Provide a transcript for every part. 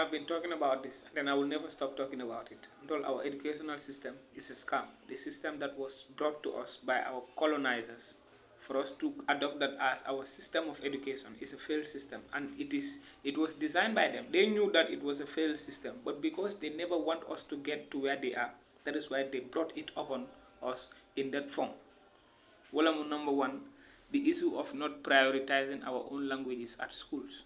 I've been talking about this, and then I will never stop talking about it until our educational system is a scam. The system that was brought to us by our colonizers for us to adopt that as our system of education is a failed system, and it was designed by them. They knew that it was a failed system, but because they never want us to get to where they are, that is why they brought it upon us in that form. Walamu number one, the issue of not prioritizing our own languages at schools.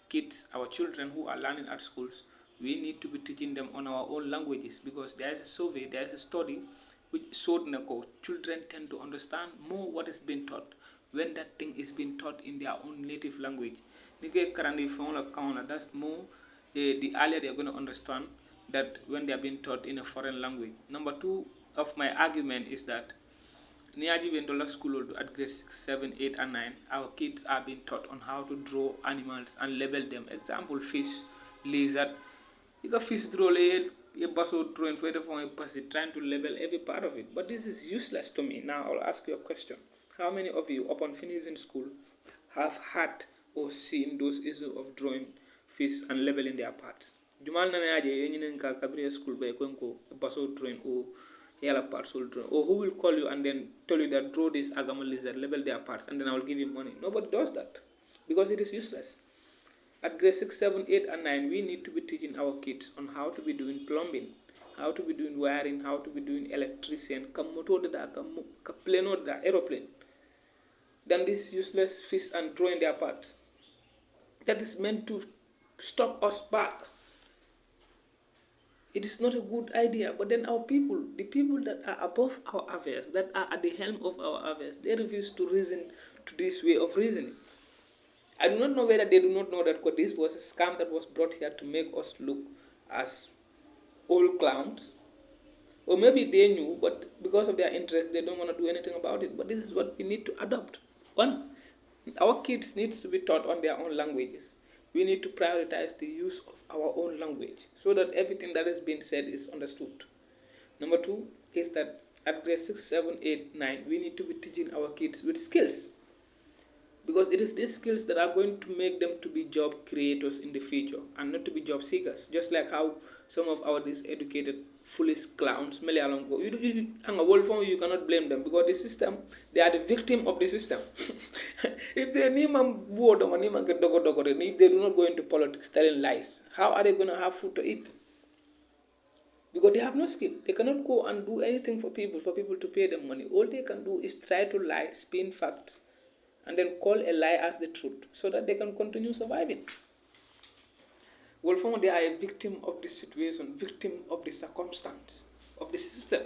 Kids, our children who are learning at schools, we need to be teaching them on our own languages, because there is a survey, there is a study which showed children tend to understand more what is being taught when that thing is being taught in their own native language. That's more, the earlier they are going to understand that when they are being taught in a foreign language. Number two of my argument is that Niaji Vendola School at grade 6, 7, 8, and 9, our kids are being taught on how to draw animals and label them. Example, fish, lizard. You got fish draw layer, you basso drawing for the phone, trying to label every part of it. But this is useless to me. Now I'll ask you a question. How many of you, upon finishing school, have had or seen those issues of drawing fish and labeling their parts? Jumal na aje yenyin ka kabri school by kwenko basso drawing or yellow parts will draw, or who will call you and then tell you that draw this agama lizard, label their parts, and then I will give you money. Nobody does that because it is useless. At grade 6, 7, 8, and 9, we need to be teaching our kids on how to be doing plumbing, how to be doing wiring, how to be doing electrician, aeroplane, than this useless fish and drawing their parts. That is meant to stop us back. It is not a good idea, but then our people, the people that are above our affairs, that are at the helm of our affairs, they refuse to reason to this way of reasoning. I do not know whether they do not know that this was a scam that was brought here to make us look as old clowns, or maybe they knew, but because of their interest, they don't want to do anything about it. But this is what we need to adopt. One, our kids needs to be taught on their own languages. We need to prioritize the use of our own language so that everything that is being said is understood. Number two is that at grade 6, 7, 8, 9, we need to be teaching our kids with skills, because it is these skills that are going to make them to be job creators in the future and not to be job seekers. Just like how some of our diseducated foolish clowns you cannot blame them, because the system, they are the victim of the system. If they if they do not go into politics telling lies, how are they going to have food to eat? Because they have no skill. They cannot go and do anything for people to pay them money. All they can do is try to lie, spin facts, and then call a lie as the truth so that they can continue surviving. Well, they are a victim of the situation, victim of the circumstance, of the system,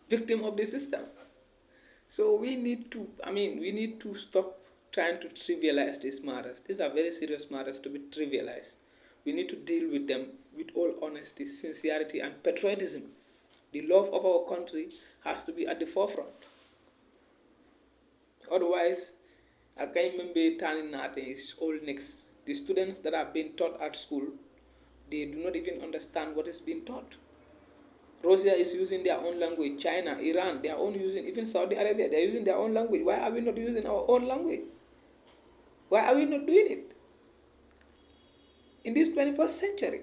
victim of the system. So we need to stop trying to trivialize these matters. These are very serious matters to be trivialized. We need to deal with them with all honesty, sincerity, and patriotism. The love of our country has to be at the forefront. Otherwise, I can't remember turning nothing is all next. The students that are being taught at school, they do not even understand what is being taught. Russia is using their own language. China, Iran, they are only using, even Saudi Arabia, they are using their own language. Why are we not using our own language? Why are we not doing it? In this 21st century,